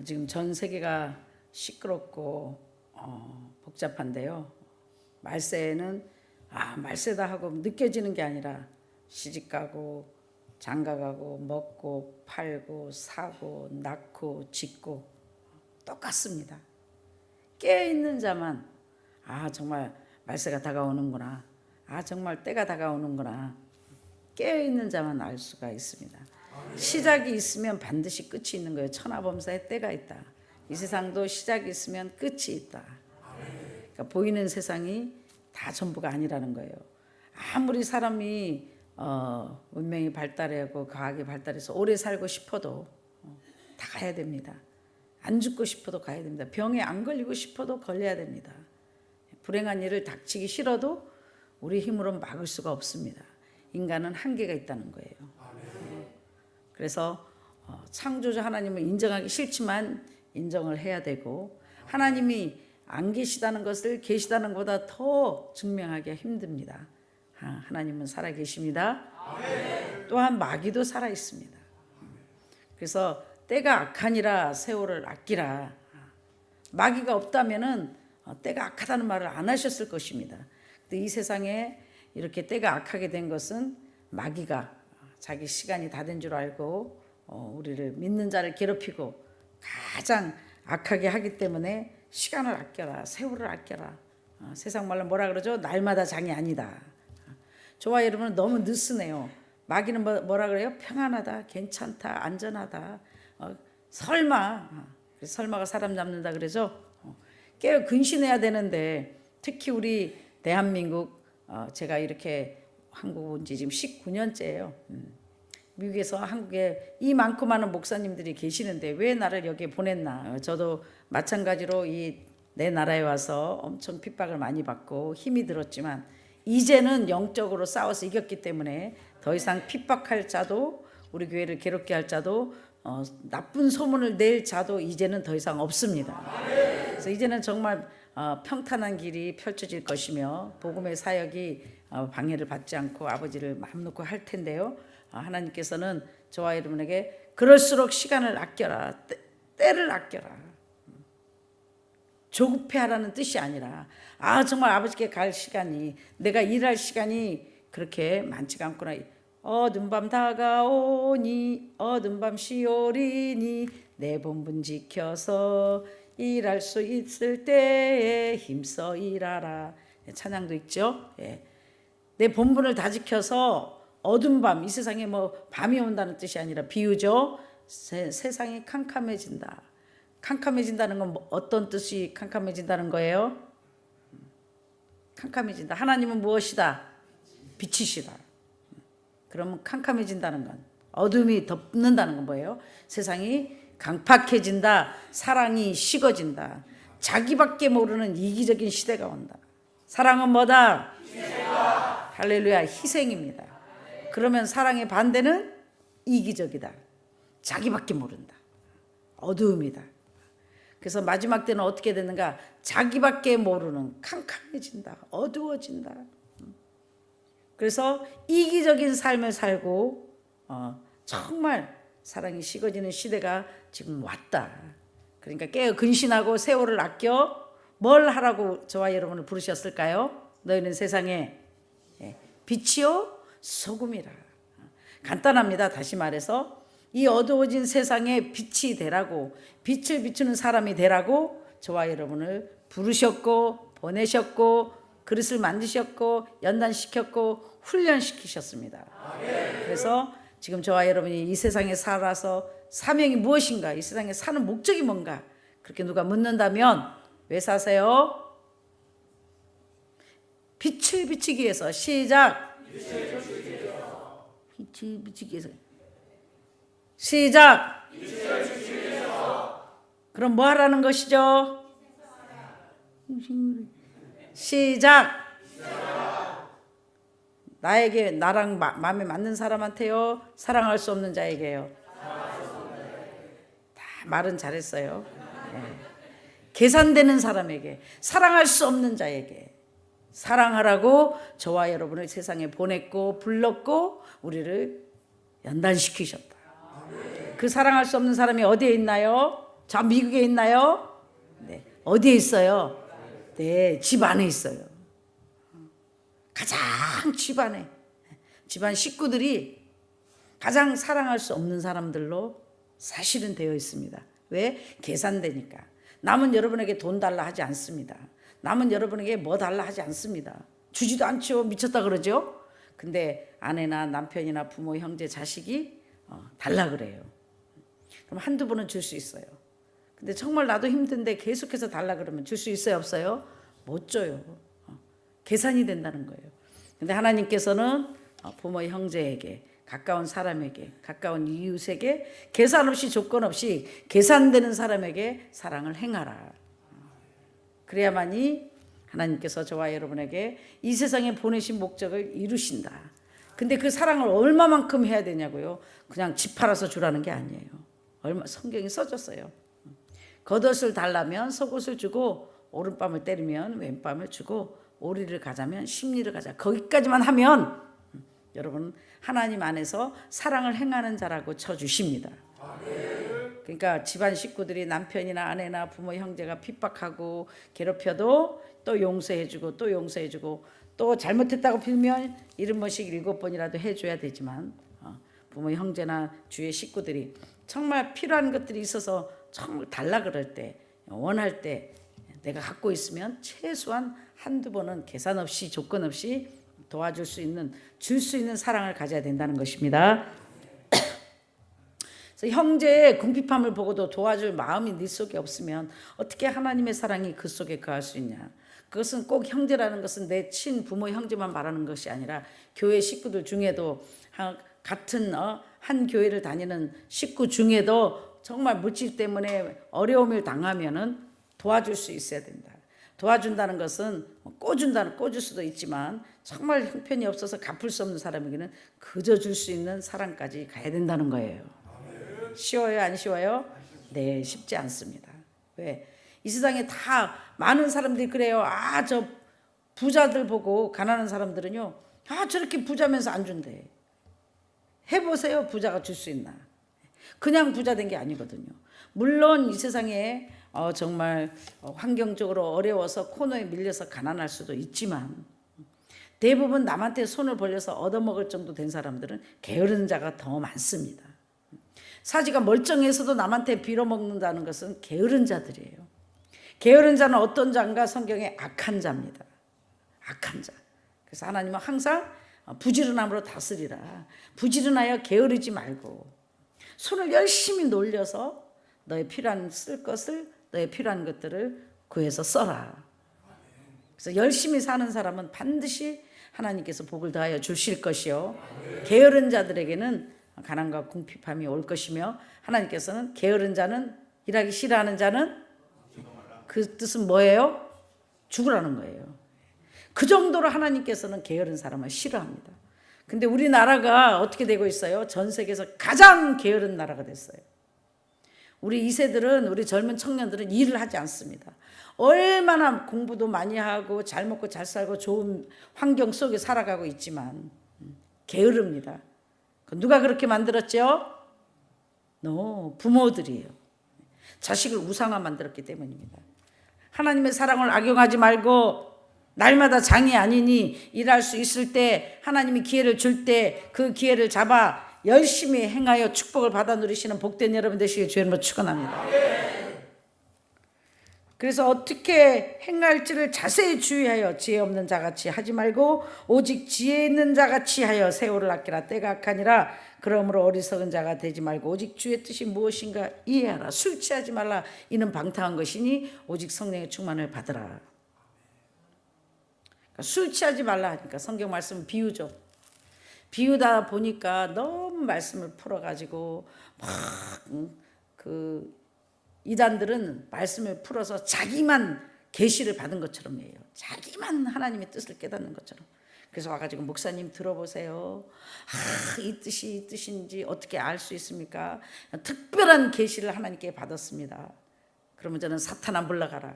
지금 전 세계가 시끄럽고 복잡한데요. 말세에는 말세다 하고 느껴지는 게 아니라 시집가고 장가가고 먹고 팔고 사고 낳고 짓고 똑같습니다. 깨어있는 자만 정말 말세가 다가오는구나, 정말 때가 다가오는구나, 깨어있는 자만 알 수가 있습니다. 시작이 있으면 반드시 끝이 있는 거예요. 천하범사에 때가 있다. 이 세상도 시작이 있으면 끝이 있다. 그러니까 보이는 세상이 다 전부가 아니라는 거예요. 아무리 사람이文明이 발달하고 과학이 발달해서 오래 살고 싶어도 다 가야 됩니다. 안 죽고 싶어도 가야 됩니다. 병에 안 걸리고 싶어도 걸려야 됩니다. 불행한 일을 닥치기 싫어도 우리 힘으로 막을 수가 없습니다. 인간은 한계가 있다는 거예요. 그래서 창조주 하나님을 인정하기 싫지만 인정을 해야 되고, 하나님이 안 계시다는 것을 계시다는 것보다 더 증명하기가 힘듭니다. 하나님은 살아계십니다. 또한 마귀도 살아있습니다. 그래서 때가 악하니라 세월을 아끼라. 마귀가 없다면은 때가 악하다는 말을 안 하셨을 것입니다. 근데 이 세상에 이렇게 때가 악하게 된 것은 마귀가 자기 시간이 다 된 줄 알고 우리를 믿는 자를 괴롭히고 가장 악하게 하기 때문에 시간을 아껴라, 세월을 아껴라. 세상 말로 뭐라 그러죠? 날마다 장이 아니다. 저와 여러분은 너무 느슨해요. 마귀는 뭐라 그래요? 평안하다, 괜찮다, 안전하다. 설마, 설마가 사람 잡는다 그러죠? 깨어 근신해야 되는데, 특히 우리 대한민국, 제가 이렇게 한국 온 지 지금 19년째예요. 미국에서 한국에 이 많고 많은 목사님들이 계시는데 왜 나를 여기에 보냈나. 저도 마찬가지로 내 나라에 와서 엄청 핍박을 많이 받고 힘이 들었지만 이제는 영적으로 싸워서 이겼기 때문에 더 이상 핍박할 자도, 우리 교회를 괴롭게 할 자도, 나쁜 소문을 낼 자도 이제는 더 이상 없습니다. 그래서 이제는 정말 평탄한 길이 펼쳐질 것이며 복음의 사역이 방해를 받지 않고 아버지를 마음 놓고 할 텐데요. 하나님께서는 저와 여러분에게 그럴수록 시간을 아껴라, 때를 아껴라. 조급해하라는 뜻이 아니라 정말 아버지께 갈 시간이, 내가 일할 시간이 그렇게 많지가 않구나. 어두운 밤 다가오니 어두운 밤 시오리니 내 본분 지켜서 일할 수 있을 때에 힘써 일하라. 찬양도 있죠. 내 본분을 다 지켜서 어두운 밤, 이 세상에 뭐 밤이 온다는 뜻이 아니라 비유죠. 세상이 캄캄해진다. 캄캄해진다는 건 어떤 뜻이 캄캄해진다는 거예요? 캄캄해진다. 하나님은 무엇이다? 빛이시다. 그러면 캄캄해진다는 건, 어둠이 덮는다는 건 뭐예요? 세상이 강팍해진다. 사랑이 식어진다. 자기밖에 모르는 이기적인 시대가 온다. 사랑은 뭐다? 희생이다. 할렐루야, 희생입니다. 그러면 사랑의 반대는 이기적이다. 자기밖에 모른다. 어두움이다. 그래서 마지막 때는 어떻게 되는가? 자기밖에 모르는, 캄캄해진다. 어두워진다. 그래서 이기적인 삶을 살고 정말 사랑이 식어지는 시대가 지금 왔다. 그러니까 깨어 근신하고 세월을 아껴 뭘 하라고 저와 여러분을 부르셨을까요? 너희는 세상에 빛이요 소금이라. 간단합니다. 다시 말해서 이 어두워진 세상에 빛이 되라고, 빛을 비추는 사람이 되라고 저와 여러분을 부르셨고 보내셨고 그릇을 만드셨고 연단시켰고 훈련시키셨습니다. 그래서 지금 저와 여러분이 이 세상에 살아서 사명이 무엇인가, 이 세상에 사는 목적이 뭔가, 그렇게 누가 묻는다면 왜 사세요? 빛을 비추기 위해서. 시작. 빛을 비추기 위해서. 시작. 그럼 뭐 하라는 것이죠? 시작. 나에게, 나랑 마음에 맞는 사람한테요, 사랑할 수 없는 자에게요. 다 말은 잘했어요. 계산되는 사람에게, 사랑할 수 없는 자에게 사랑하라고 저와 여러분을 세상에 보냈고 불렀고 우리를 연단시키셨다. 그 사랑할 수 없는 사람이 어디에 있나요? 저 미국에 있나요? 네. 어디에 있어요? 네, 집 안에 있어요. 가장 집안 식구들이 가장 사랑할 수 없는 사람들로 사실은 되어 있습니다. 왜? 계산되니까. 남은 여러분에게 돈 달라 하지 않습니다. 남은 여러분에게 뭐 달라 하지 않습니다. 주지도 않죠. 미쳤다 그러죠. 근데 아내나 남편이나 부모, 형제, 자식이 달라 그래요. 그럼 한두 번은 줄 수 있어요. 근데 정말 나도 힘든데 계속해서 달라 그러면 줄 수 있어요, 없어요? 못 줘요. 계산이 된다는 거예요. 근데 하나님께서는 부모, 형제에게, 가까운 사람에게, 가까운 이웃에게 계산 없이 조건 없이 계산되는 사람에게 사랑을 행하라. 그래야만이 하나님께서 저와 여러분에게 이 세상에 보내신 목적을 이루신다. 근데 그 사랑을 얼마만큼 해야 되냐고요? 그냥 집 팔아서 주라는 게 아니에요. 성경이 써졌어요. 겉옷을 달라면 속옷을 주고 오른밤을 때리면 왼밤을 주고 오리를 가자면 십리를 가자. 거기까지만 하면 여러분 하나님 안에서 사랑을 행하는 자라고 쳐주십니다. 그러니까 집안 식구들이 남편이나 아내나 부모, 형제가 핍박하고 괴롭혀도 또 용서해주고 또 용서해주고 또 잘못했다고 빌면 70번씩 7번이라도 해줘야 되지만 부모, 형제나 주위의 식구들이 정말 필요한 것들이 있어서 정말 달라 그럴 때, 원할 때 내가 갖고 있으면 최소한 한두 번은 계산 없이 조건 없이 도와줄 수 있는, 줄 수 있는 사랑을 가져야 된다는 것입니다. 그래서 형제의 궁핍함을 보고도 도와줄 마음이 네 속에 없으면 어떻게 하나님의 사랑이 그 속에 거할 수 있냐. 그것은 꼭 형제라는 것은 내 친부모 형제만 말하는 것이 아니라 교회 식구들 중에도 같은 한 교회를 다니는 식구 중에도 정말 물질 때문에 어려움을 당하면은 도와줄 수 있어야 된다. 도와준다는 것은 꼬줄 수도 있지만 정말 형편이 없어서 갚을 수 없는 사람에게는 그저 줄 수 있는 사랑까지 가야 된다는 거예요. 쉬워요? 안 쉬워요? 네, 쉽지 않습니다. 왜? 이 세상에 다 많은 사람들이 그래요. 저 부자들 보고 가난한 사람들은요. 저렇게 부자면서 안 준대. 해보세요. 부자가 줄 수 있나. 그냥 부자 된 게 아니거든요. 물론 이 세상에 정말 환경적으로 어려워서 코너에 밀려서 가난할 수도 있지만 대부분 남한테 손을 벌려서 얻어먹을 정도 된 사람들은 게으른 자가 더 많습니다. 사지가 멀쩡해서도 남한테 빌어먹는다는 것은 게으른 자들이에요. 게으른 자는 어떤 자인가? 성경에 악한 자입니다. 악한 자. 그래서 하나님은 항상 부지런함으로 다스리라. 부지런하여 게으르지 말고 손을 열심히 놀려서 너의 필요한 쓸 것을, 너의 필요한 것들을 구해서 써라. 그래서 열심히 사는 사람은 반드시 하나님께서 복을 더하여 주실 것이요. 게으른 자들에게는 가난과 궁핍함이 올 것이며 하나님께서는 게으른 자는, 일하기 싫어하는 자는, 그 뜻은 뭐예요? 죽으라는 거예요. 그 정도로 하나님께서는 게으른 사람을 싫어합니다. 근데 우리나라가 어떻게 되고 있어요? 전 세계에서 가장 게으른 나라가 됐어요. 우리 2세들은, 우리 젊은 청년들은 일을 하지 않습니다. 얼마나 공부도 많이 하고 잘 먹고 잘 살고 좋은 환경 속에 살아가고 있지만 게으릅니다. 누가 그렇게 만들었죠? 부모들이에요. 자식을 우상화 만들었기 때문입니다. 하나님의 사랑을 악용하지 말고 날마다 장이 아니니 일할 수 있을 때 하나님이 기회를 줄 때 그 기회를 잡아 열심히 행하여 축복을 받아 누리시는 복된 여러분 되시길 주의 이름으로 축원합니다. 그래서 어떻게 행할지를 자세히 주의하여 지혜 없는 자같이 하지 말고 오직 지혜 있는 자같이 하여 세월을 아끼라. 때가 악하니라. 그러므로 어리석은 자가 되지 말고 오직 주의 뜻이 무엇인가 이해하라. 술 취하지 말라. 이는 방탕한 것이니 오직 성령의 충만을 받으라. 그러니까 술 취하지 말라 하니까 성경 말씀은 비유죠. 비유다 보니까 너무 말씀을 풀어가지고 이단들은 말씀을 풀어서 자기만 계시를 받은 것처럼 해요. 자기만 하나님의 뜻을 깨닫는 것처럼. 그래서 와가지고 목사님 들어보세요. 이 뜻이 이 뜻인지 어떻게 알 수 있습니까? 특별한 계시를 하나님께 받았습니다. 그러면 저는 사탄아 물러가라.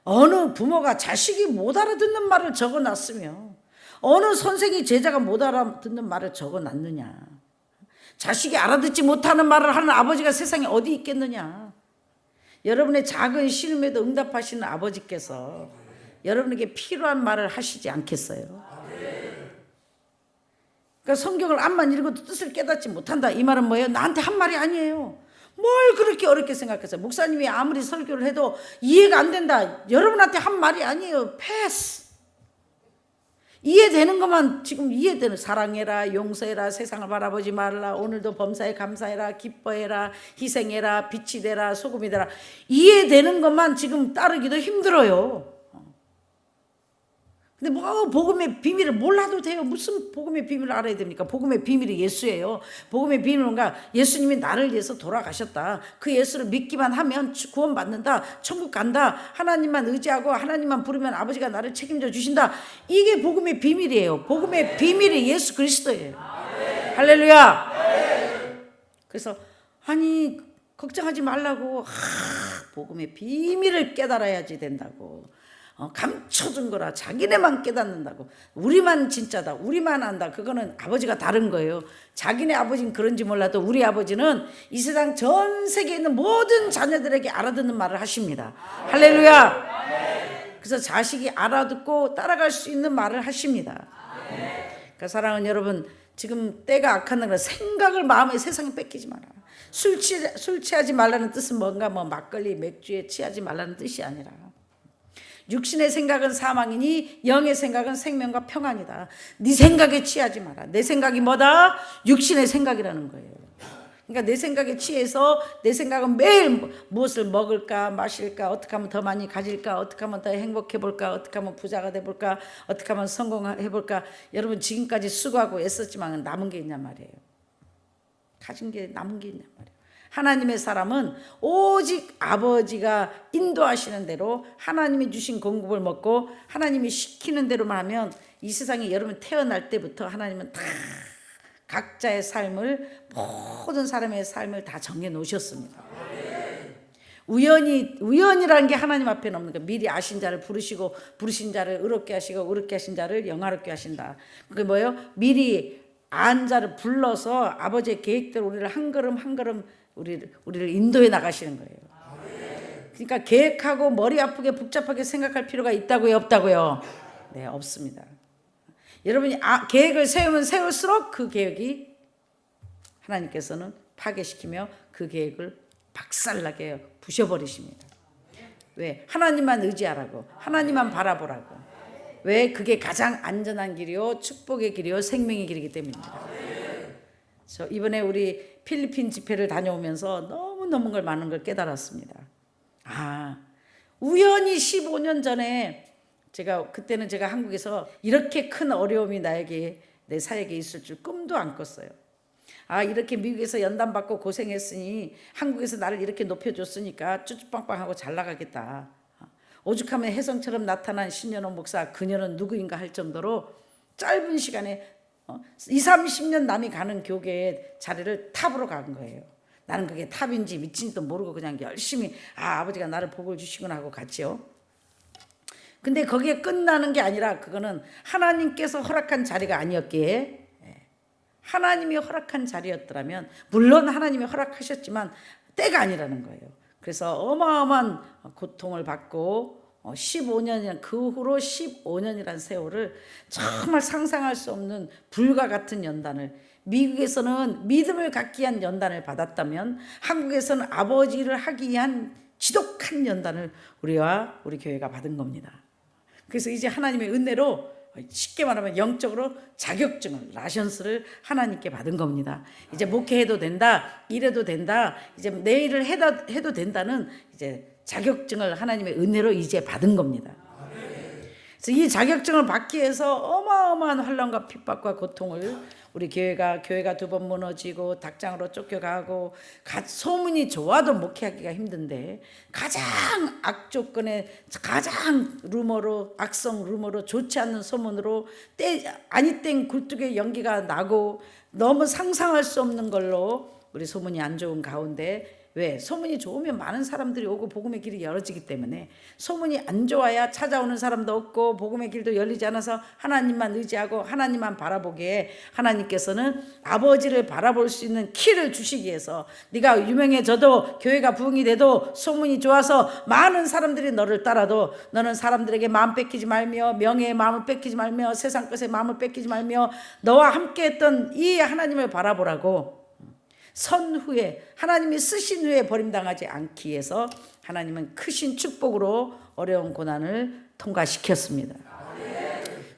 어느 부모가 자식이 못 알아듣는 말을 적어놨으며 어느 선생이 제자가 못 알아듣는 말을 적어놨느냐. 자식이 알아듣지 못하는 말을 하는 아버지가 세상에 어디 있겠느냐. 여러분의 작은 신음에도 응답하시는 아버지께서 여러분에게 필요한 말을 하시지 않겠어요? 그러니까 성경을 암만 읽어도 뜻을 깨닫지 못한다. 이 말은 뭐예요? 나한테 한 말이 아니에요. 뭘 그렇게 어렵게 생각했어요? 목사님이 아무리 설교를 해도 이해가 안 된다. 여러분한테 한 말이 아니에요. 패스. 이해되는 것만 지금 이해되는, 사랑해라, 용서해라, 세상을 바라보지 말라, 오늘도 범사에 감사해라, 기뻐해라, 희생해라, 빛이 되라, 소금이 되라. 이해되는 것만 지금 따르기도 힘들어요. 근데 뭐 복음의 비밀을 몰라도 돼요. 무슨 복음의 비밀을 알아야 됩니까? 복음의 비밀이 예수예요. 복음의 비밀은 뭔가 예수님이 나를 위해서 돌아가셨다. 그 예수를 믿기만 하면 구원받는다. 천국 간다. 하나님만 의지하고 하나님만 부르면 아버지가 나를 책임져 주신다. 이게 복음의 비밀이에요. 복음의 비밀이 예수 그리스도예요. 할렐루야. 그래서 아니 걱정하지 말라고, 복음의 비밀을 깨달아야지 된다고. 감춰준 거라 자기네만 깨닫는다고. 우리만 진짜다, 우리만 안다. 그거는 아버지가 다른 거예요. 자기네 아버지는 그런지 몰라도 우리 아버지는 이 세상 전 세계에 있는 모든 자녀들에게 알아듣는 말을 하십니다. 할렐루야. 그래서 자식이 알아듣고 따라갈 수 있는 말을 하십니다. 그러니까 사랑하는 여러분, 지금 때가 악한 거, 생각을 마음에 세상에 뺏기지 마라. 술 취하지 말라는 뜻은 뭔가 뭐 막걸리 맥주에 취하지 말라는 뜻이 아니라, 육신의 생각은 사망이니 영의 생각은 생명과 평안이다. 네 생각에 취하지 마라. 내 생각이 뭐다? 육신의 생각이라는 거예요. 그러니까 내 생각에 취해서 내 생각은 매일 무엇을 먹을까 마실까, 어떻게 하면 더 많이 가질까, 어떻게 하면 더 행복해 볼까, 어떻게 하면 부자가 돼 볼까, 어떻게 하면 성공해 볼까. 여러분 지금까지 수고하고 애썼지만 남은 게 있냔 말이에요. 가진 게 남은 게 있냔 말이에요. 하나님의 사람은 오직 아버지가 인도하시는 대로 하나님이 주신 공급을 먹고 하나님이 시키는 대로만 하면, 이 세상에 여러분 태어날 때부터 하나님은 다 각자의 삶을, 모든 사람의 삶을 다 정해 놓으셨습니다. 우연이라는 게 하나님 앞에는 없는 거예요. 미리 아신 자를 부르시고 부르신 자를 의롭게 하시고 의롭게 하신 자를 영화롭게 하신다. 그게 뭐예요? 미리 안 자를 불러서 아버지의 계획대로 우리를 한 걸음 한 걸음 우리를 인도해 나가시는 거예요. 그러니까 계획하고 머리 아프게 복잡하게 생각할 필요가 있다고요, 없다고요? 네, 없습니다. 여러분이 계획을 세우면 세울수록 그 계획이 하나님께서는 파괴시키며 그 계획을 박살나게 부셔버리십니다. 왜? 하나님만 의지하라고, 하나님만 바라보라고. 왜? 그게 가장 안전한 길이요, 축복의 길이요, 생명의 길이기 때문입니다. 저 이번에 우리 필리핀 집회를 다녀오면서 너무너무 많은 걸 깨달았습니다. 우연히 15년 전에 그때는 제가 한국에서 이렇게 큰 어려움이 내 사역에 있을 줄 꿈도 안 꿨어요. 이렇게 미국에서 연단받고 고생했으니 한국에서 나를 이렇게 높여줬으니까 쭈쭈빵빵하고 잘 나가겠다. 오죽하면 혜성처럼 나타난 신년호 목사, 그녀는 누구인가 할 정도로 짧은 시간에 20-30년 남이 가는 교계의 자리를 탑으로 간 거예요. 나는 그게 탑인지 미친지도 모르고 그냥 열심히 아버지가 나를 복을 주시구나 하고 갔죠. 근데 거기에 끝나는 게 아니라, 그거는 하나님께서 허락한 자리가 아니었기에, 하나님이 허락한 자리였더라면, 물론 하나님이 허락하셨지만 때가 아니라는 거예요. 그래서 어마어마한 고통을 받고 15년이란, 그 후로 15년이란 세월을 정말 상상할 수 없는 불과 같은 연단을, 미국에서는 믿음을 갖기 위한 연단을 받았다면 한국에서는 아버지를 하기 위한 지독한 연단을 우리와 우리 교회가 받은 겁니다. 그래서 이제 하나님의 은혜로, 쉽게 말하면 영적으로 자격증을, 라션스를 하나님께 받은 겁니다. 이제 목회해도 된다, 일해도 된다, 이제 내 일을 해도 된다는 이제 자격증을 하나님의 은혜로 이제 받은 겁니다. 그래서 이 자격증을 받기 위해서 어마어마한 환난과 핍박과 고통을, 우리 교회가 2번 무너지고 닭장으로 쫓겨가고, 소문이 좋아도 목회하기가 힘든데 가장 악조건에, 가장 악성 루머로, 좋지 않는 소문으로 아니 땡 굴뚝에 연기가 나고 너무 상상할 수 없는 걸로 우리 소문이 안 좋은 가운데 왜? 소문이 좋으면 많은 사람들이 오고 복음의 길이 열어지기 때문에. 소문이 안 좋아야 찾아오는 사람도 없고 복음의 길도 열리지 않아서 하나님만 의지하고 하나님만 바라보기에 하나님께서는 아버지를 바라볼 수 있는 키를 주시기 위해서 네가 유명해져도 교회가 부흥이 돼도 소문이 좋아서 많은 사람들이 너를 따라도 너는 사람들에게 마음 뺏기지 말며 명예의 마음을 뺏기지 말며 세상 것의 마음을 뺏기지 말며 너와 함께 했던 이 하나님을 바라보라고 선 후에 하나님이 쓰신 후에 버림당하지 않기 위해서 하나님은 크신 축복으로 어려운 고난을 통과시켰습니다.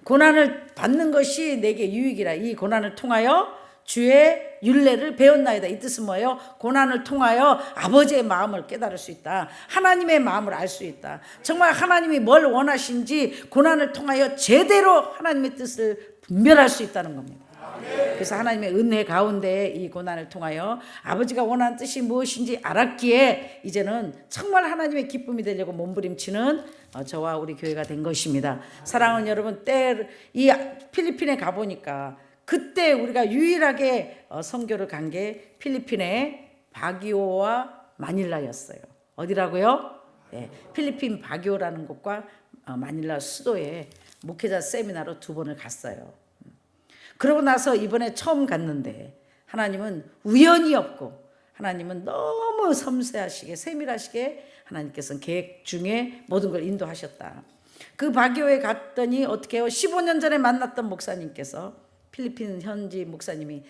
고난을 받는 것이 내게 유익이라. 이 고난을 통하여 주의 율례를 배웠나이다. 이 뜻은 뭐예요? 고난을 통하여 아버지의 마음을 깨달을 수 있다. 하나님의 마음을 알 수 있다. 정말 하나님이 뭘 원하신지 고난을 통하여 제대로 하나님의 뜻을 분별할 수 있다는 겁니다. 그래서 하나님의 은혜 가운데 이 고난을 통하여 아버지가 원하는 뜻이 무엇인지 알았기에 이제는 정말 하나님의 기쁨이 되려고 몸부림치는 저와 우리 교회가 된 것입니다. 사랑하는 여러분, 이 필리핀에 가보니까 그때 우리가 유일하게 선교를 간 게 필리핀의 바기오와 마닐라였어요. 어디라고요? 네, 필리핀 바기오라는 곳과 마닐라 수도에 목회자 세미나로 2번을 갔어요. 그러고 나서 이번에 처음 갔는데 하나님은 우연이 없고 하나님은 너무 섬세하시게 세밀하시게 하나님께서는 계획 중에 모든 걸 인도하셨다. 그 바기오에 갔더니 어떻게 해요? 15년 전에 만났던 목사님께서 필리핀 현지 목사님이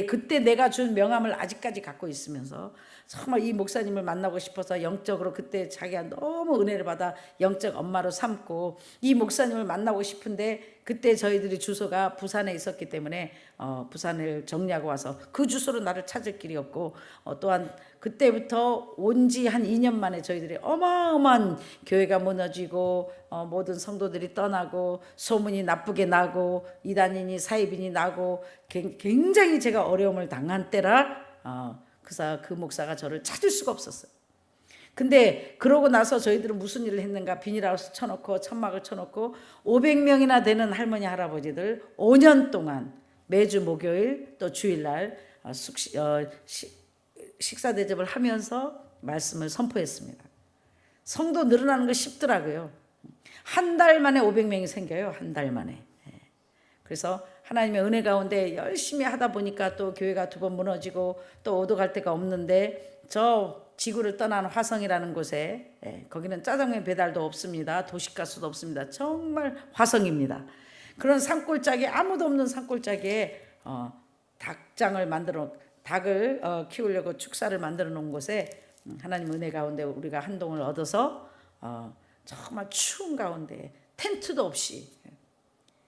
그때 내가 준 명함을 아직까지 갖고 있으면서 정말 이 목사님을 만나고 싶어서 영적으로 그때 자기가 너무 은혜를 받아 영적 엄마로 삼고 이 목사님을 만나고 싶은데 그때 저희들이 주소가 부산에 있었기 때문에 부산을 정리하고 와서 그 주소로 나를 찾을 길이 없고 또한 그때부터 온 지 한 2년 만에 저희들이 어마어마한 교회가 무너지고 모든 성도들이 떠나고 소문이 나쁘게 나고 이단인이 사이빈이 나고 굉장히 제가 어려움을 당한 때라 그래서 그 목사가 저를 찾을 수가 없었어요. 근데 그러고 나서 저희들은 무슨 일을 했는가? 비닐하우스 쳐놓고 천막을 쳐놓고 500명이나 되는 할머니 할아버지들 5년 동안 매주 목요일 또 주일날 식사 대접을 하면서 말씀을 선포했습니다. 성도 늘어나는 거 쉽더라고요. 한 달 만에 500명이 생겨요. 한 달 만에. 그래서 하나님의 은혜 가운데 열심히 하다 보니까 또 교회가 2번 무너지고 또 오도 갈 데가 없는데 저 지구를 떠난 화성이라는 곳에 거기는 짜장면 배달도 없습니다. 도시가스도 없습니다. 정말 화성입니다. 그런 산골짜기 아무도 없는 산골짜기에 닭을 키우려고 축사를 만들어 놓은 곳에 하나님 은혜 가운데 우리가 한동을 얻어서 정말 추운 가운데 텐트도 없이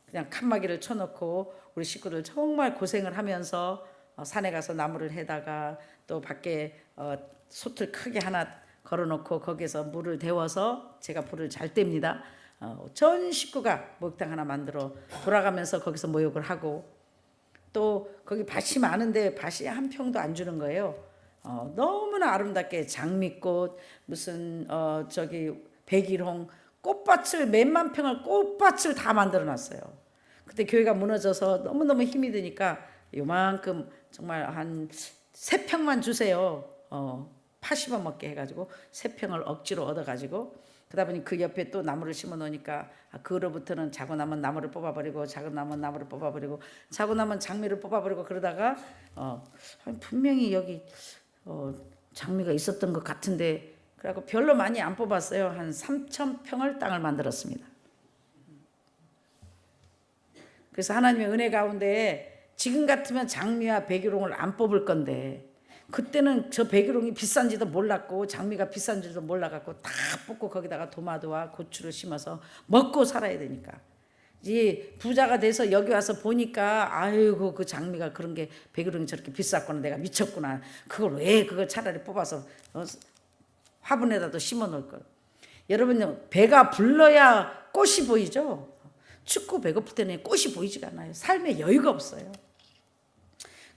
그냥 칸막이를 쳐놓고 우리 식구들 정말 고생을 하면서 산에 가서 나무를 해다가 또 밖에 솥을 크게 하나 걸어놓고 거기에서 물을 데워서 제가 불을 잘 뗍니다. 전 식구가 목욕탕 하나 만들어 돌아가면서 거기서 모욕을 하고 또 거기 밭이 많은데 밭이 한 평도 안 주는 거예요. 너무나 아름답게 장미꽃 무슨 백일홍 꽃밭을 몇만 평을 꽃밭을 다 만들어 놨어요. 그때 교회가 무너져서 너무너무 힘이 드니까 요만큼 정말 한 3평만 주세요. 80원 먹게 해가지고 3평을 억지로 얻어가지고 그러다 보니 그 옆에 또 나무를 심어 놓으니까 그로부터는 자고 남은 나무를 뽑아버리고 자고 남은 나무를 뽑아버리고 자고 남은 장미를 뽑아버리고 그러다가 분명히 여기 장미가 있었던 것 같은데 그래갖고 별로 많이 안 뽑았어요. 한 3,000평을 땅을 만들었습니다. 그래서 하나님의 은혜 가운데 지금 같으면 장미와 백일홍을 안 뽑을 건데 그때는 저 백일홍이 비싼지도 몰랐고 장미가 비싼지도 몰라갖고 다 뽑고 거기다가 도마도와 고추를 심어서 먹고 살아야 되니까 이 부자가 돼서 여기 와서 보니까 아이고 그 장미가 그런 게 백일홍이 저렇게 비쌌구나 내가 미쳤구나 그걸 차라리 뽑아서 화분에다도 심어 놓을 걸. 여러분 배가 불러야 꽃이 보이죠. 춥고 배고플 때는 꽃이 보이지가 않아요. 삶에 여유가 없어요.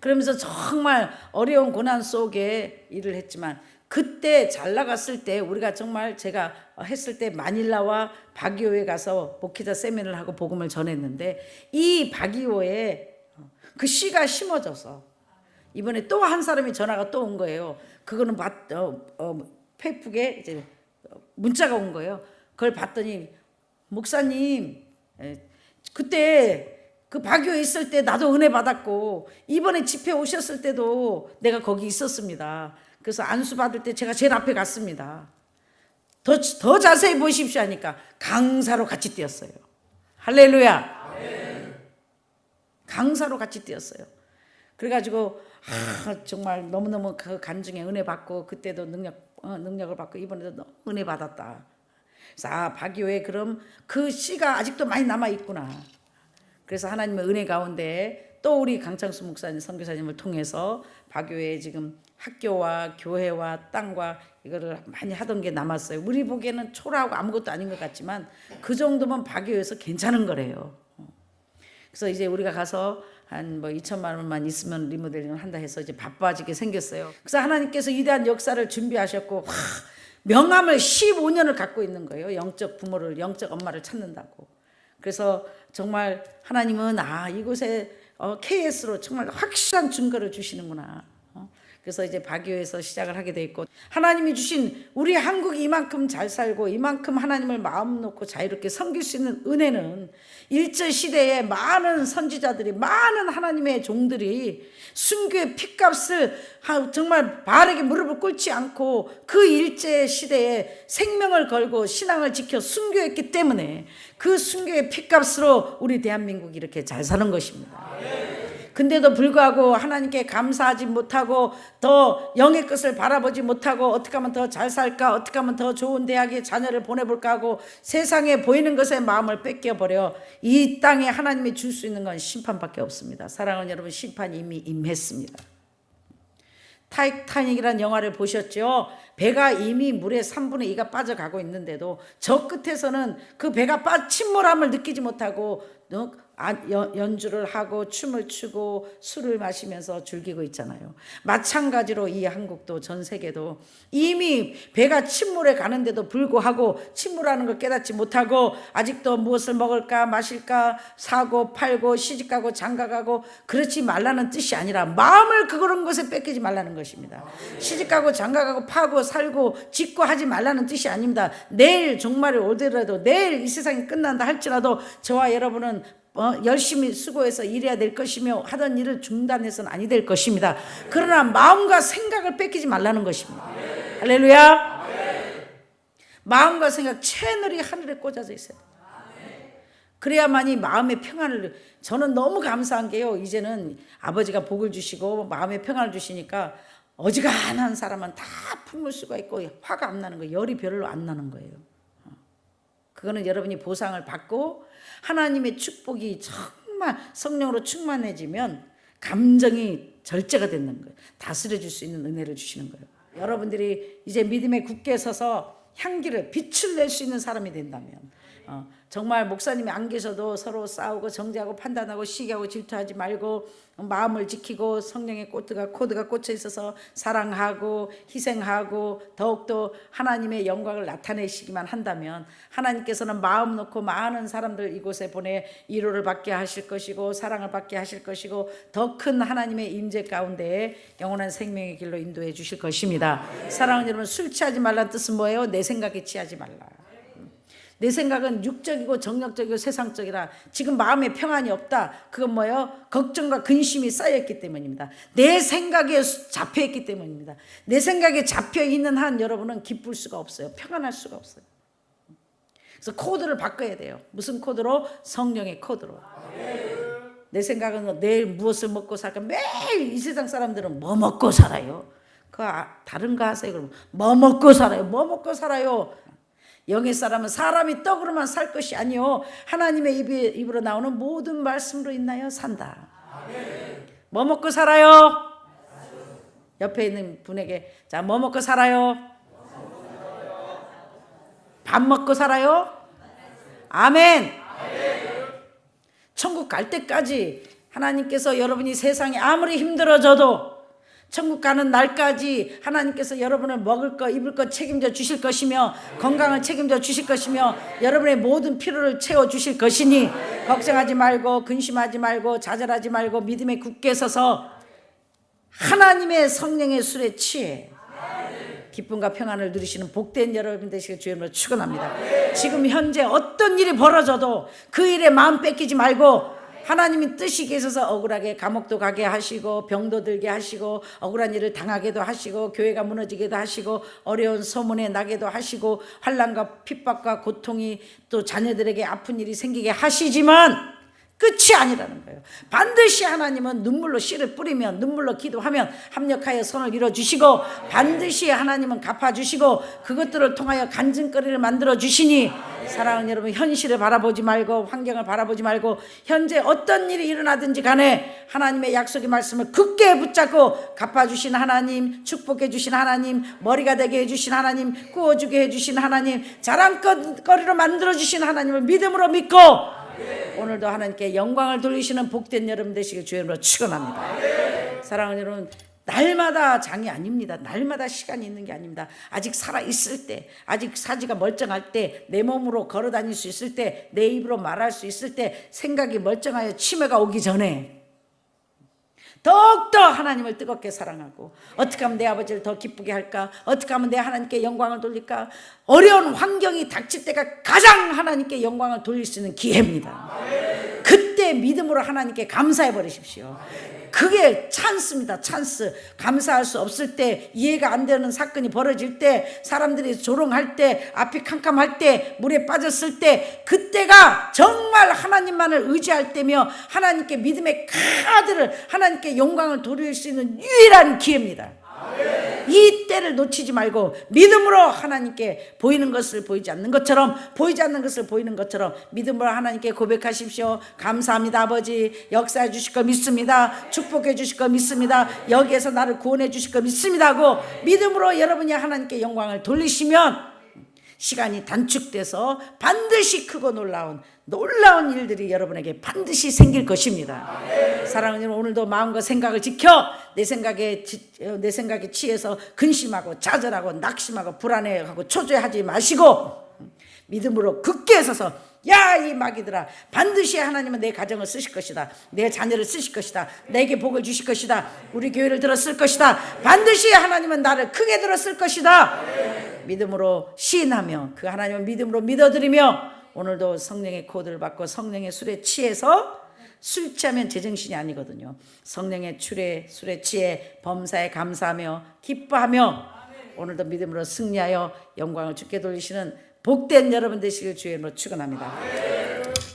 그러면서 정말 어려운 고난 속에 일을 했지만 그때 잘 나갔을 때 우리가 정말 제가 했을 때 마닐라와 바기오에 가서 목회자 세미나를 하고 복음을 전했는데 이 바기오에 그 씨가 심어져서 이번에 또 한 사람이 전화가 또 온 거예요. 그거는 페이북에 이제 문자가 온 거예요. 그걸 봤더니 목사님, 그때 그 바교에 있을 때 나도 은혜 받았고 이번에 집회 오셨을 때도 내가 거기 있었습니다. 그래서 안수 받을 때 제가 제일 앞에 갔습니다. 더 자세히 보십시오 하니까 강사로 같이 뛰었어요. 할렐루야. 강사로 같이 뛰었어요. 그래가지고 정말 너무너무 그 간증에 은혜 받고 그때도 능력을 받고 이번에도 너무 은혜 받았다. 그래서 바교에 그럼 그 씨가 아직도 많이 남아 있구나. 그래서 하나님의 은혜 가운데 또 우리 강창수 목사님 선교사님을 통해서 바교에 지금 학교와 교회와 땅과 이거를 많이 하던 게 남았어요. 우리 보기에는 초라하고 아무것도 아닌 것 같지만 그 정도면 바교에서 괜찮은 거래요. 그래서 이제 우리가 가서 한 2천만 원만 있으면 리모델링을 한다 해서 이제 바빠지게 생겼어요. 그래서 하나님께서 위대한 역사를 준비하셨고 명함을 15년을 갖고 있는 거예요. 영적 부모를, 영적 엄마를 찾는다고. 그래서 정말 하나님은 이곳에 KS로 정말 확실한 증거를 주시는구나. 그래서 이제 바교에서 시작을 하게 돼 있고 하나님이 주신 우리 한국이 이만큼 잘 살고 이만큼 하나님을 마음 놓고 자유롭게 섬길 수 있는 은혜는 일제시대에 많은 선지자들이 많은 하나님의 종들이 순교의 핏값을 정말 바르게 무릎을 꿇지 않고 그 일제시대에 생명을 걸고 신앙을 지켜 순교했기 때문에 그 순교의 핏값으로 우리 대한민국이 이렇게 잘 사는 것입니다. 근데도 불구하고 하나님께 감사하지 못하고 더 영의 것을 바라보지 못하고 어떻게 하면 더 잘 살까, 어떻게 하면 더 좋은 대학에 자녀를 보내볼까 하고 세상에 보이는 것에 마음을 뺏겨버려 이 땅에 하나님이 줄 수 있는 건 심판밖에 없습니다. 사랑하는 여러분, 심판이 이미 임했습니다. 타이타닉이라는 영화를 보셨죠? 배가 이미 물의 3분의 2가 빠져가고 있는데도 저 끝에서는 그 배가 침몰함을 느끼지 못하고 연주를 하고 춤을 추고 술을 마시면서 즐기고 있잖아요. 마찬가지로 이 한국도 전 세계도 이미 배가 침몰해 가는데도 불구하고 침몰하는 걸 깨닫지 못하고 아직도 무엇을 먹을까 마실까 사고 팔고 시집가고 장가가고 그렇지 말라는 뜻이 아니라 마음을 그런 것에 뺏기지 말라는 것입니다. 시집가고 장가가고 파고 살고 짓고 하지 말라는 뜻이 아닙니다. 내일 종말이 오더라도 내일 이 세상이 끝난다 할지라도 저와 여러분은 열심히 수고해서 일해야 될 것이며 하던 일을 중단해서는 아니 될 것입니다. 그러나 마음과 생각을 뺏기지 말라는 것입니다. 할렐루야. 마음과 생각 채널이 하늘에 꽂아져 있어요. 그래야만이 마음의 평안을. 저는 너무 감사한 게요, 이제는 아버지가 복을 주시고 마음의 평안을 주시니까 어지간한 사람은 다 품을 수가 있고 화가 안 나는 거예요. 열이 별로 안 나는 거예요. 그거는 여러분이 보상을 받고 하나님의 축복이 정말 성령으로 충만해지면 감정이 절제가 되는 거예요. 다스려 줄 수 있는 은혜를 주시는 거예요. 여러분들이 이제 믿음에 굳게 서서 향기를, 빛을 낼 수 있는 사람이 된다면 정말 목사님이 안 계셔도 서로 싸우고 정죄하고 판단하고 시기하고 질투하지 말고 마음을 지키고 성령의 코드가 꽂혀 있어서 사랑하고 희생하고 더욱더 하나님의 영광을 나타내시기만 한다면 하나님께서는 마음 놓고 많은 사람들 이곳에 보내 위로를 받게 하실 것이고 사랑을 받게 하실 것이고 더 큰 하나님의 임재 가운데 영원한 생명의 길로 인도해 주실 것입니다. 사랑하는 여러분, 술 취하지 말라는 뜻은 뭐예요? 내 생각에 취하지 말라. 내 생각은 육적이고 정력적이고 세상적이라 지금 마음에 평안이 없다. 그건 뭐예요? 걱정과 근심이 쌓여있기 때문입니다. 내 생각에 잡혀있기 때문입니다. 내 생각에 잡혀있는 한 여러분은 기쁠 수가 없어요. 평안할 수가 없어요. 그래서 코드를 바꿔야 돼요. 무슨 코드로? 성령의 코드로. 내 생각은 내일 무엇을 먹고 살까? 매일 이 세상 사람들은 뭐 먹고 살아요? 다른 거 하세요. 그러면 뭐 먹고 살아요? 뭐 먹고 살아요? 영의 사람은 사람이 떡으로만 살 것이 아니요 하나님의 입으로 나오는 모든 말씀으로 인하여 산다. 뭐 먹고 살아요? 옆에 있는 분에게 자, 뭐 먹고 살아요? 밥 먹고 살아요? 아멘. 천국 갈 때까지 하나님께서 여러분이 세상이 아무리 힘들어져도 천국 가는 날까지 하나님께서 여러분을 먹을 거 입을 거 책임져 주실 것이며 건강을 책임져 주실 것이며 여러분의 모든 필요를 채워 주실 것이니 걱정하지 말고 근심하지 말고 좌절하지 말고 믿음에 굳게 서서 하나님의 성령의 술에 취해 기쁨과 평안을 누리시는 복된 여러분 되시길 주의 이름으로 축원합니다. 지금 현재 어떤 일이 벌어져도 그 일에 마음 뺏기지 말고 하나님이 뜻이 계셔서 억울하게 감옥도 가게 하시고 병도 들게 하시고 억울한 일을 당하게도 하시고 교회가 무너지게도 하시고 어려운 소문에 나게도 하시고 환난과 핍박과 고통이 또 자녀들에게 아픈 일이 생기게 하시지만 끝이 아니라는 거예요. 반드시 하나님은 눈물로 씨를 뿌리면 눈물로 기도하면 합력하여 선을 이뤄주시고 반드시 하나님은 갚아주시고 그것들을 통하여 간증거리를 만들어주시니 사랑하는 여러분, 현실을 바라보지 말고 환경을 바라보지 말고 현재 어떤 일이 일어나든지 간에 하나님의 약속의 말씀을 굳게 붙잡고 갚아주신 하나님, 축복해 주신 하나님, 머리가 되게 해주신 하나님, 구워주게 해주신 하나님, 자랑거리로 만들어주신 하나님을 믿음으로 믿고 오늘도 하나님께 영광을 돌리시는 복된 여러분 되시길 주의 이름으로 축원합니다. 사랑하는 여러분, 날마다 장이 아닙니다. 날마다 시간이 있는 게 아닙니다. 아직 살아있을 때, 아직 사지가 멀쩡할 때, 내 몸으로 걸어 다닐 수 있을 때, 내 입으로 말할 수 있을 때, 생각이 멀쩡하여 치매가 오기 전에 더욱더 하나님을 뜨겁게 사랑하고 어떻게 하면 내 아버지를 더 기쁘게 할까, 어떻게 하면 내 하나님께 영광을 돌릴까, 어려운 환경이 닥칠 때가 가장 하나님께 영광을 돌릴 수 있는 기회입니다. 그때 믿음으로 하나님께 감사해 버리십시오. 그게 찬스입니다. 찬스. 감사할 수 없을 때, 이해가 안 되는 사건이 벌어질 때, 사람들이 조롱할 때, 앞이 캄캄할 때, 물에 빠졌을 때, 그때가 정말 하나님만을 의지할 때며 하나님께 믿음의 카드를, 하나님께 영광을 돌릴 수 있는 유일한 기회입니다. 이 때를 놓치지 말고 믿음으로 하나님께 보이는 것을 보이지 않는 것처럼, 보이지 않는 것을 보이는 것처럼 믿음으로 하나님께 고백하십시오. 감사합니다 아버지, 역사해 주실 거 믿습니다. 축복해 주실 거 믿습니다. 여기에서 나를 구원해 주실 거 믿습니다 하고 믿음으로 여러분이 하나님께 영광을 돌리시면 시간이 단축돼서 반드시 크고 놀라운 일들이 여러분에게 반드시 생길 것입니다. 사랑하는 여러분, 오늘도 마음과 생각을 지켜 내 생각에 취해서 근심하고 좌절하고 낙심하고 불안해하고 초조해하지 마시고 믿음으로 굳게 서서 야, 이 마귀들아, 반드시 하나님은 내 가정을 쓰실 것이다. 내 자녀를 쓰실 것이다. 내게 복을 주실 것이다. 우리 교회를 들었을 것이다. 반드시 하나님은 나를 크게 들었을 것이다. 믿음으로 시인하며 그 하나님을 믿음으로 믿어드리며 오늘도 성령의 코드를 받고 성령의 술에 취해서, 술 취하면 제정신이 아니거든요. 성령의 술에 취해 범사에 감사하며 기뻐하며 오늘도 믿음으로 승리하여 영광을 주께 돌리시는 복된 여러분 되시길 주의 이름으로 축원합니다.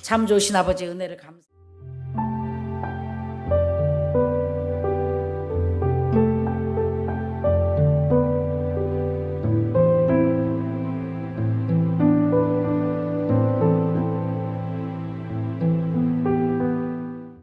참 좋으신 아버지 은혜를 감사.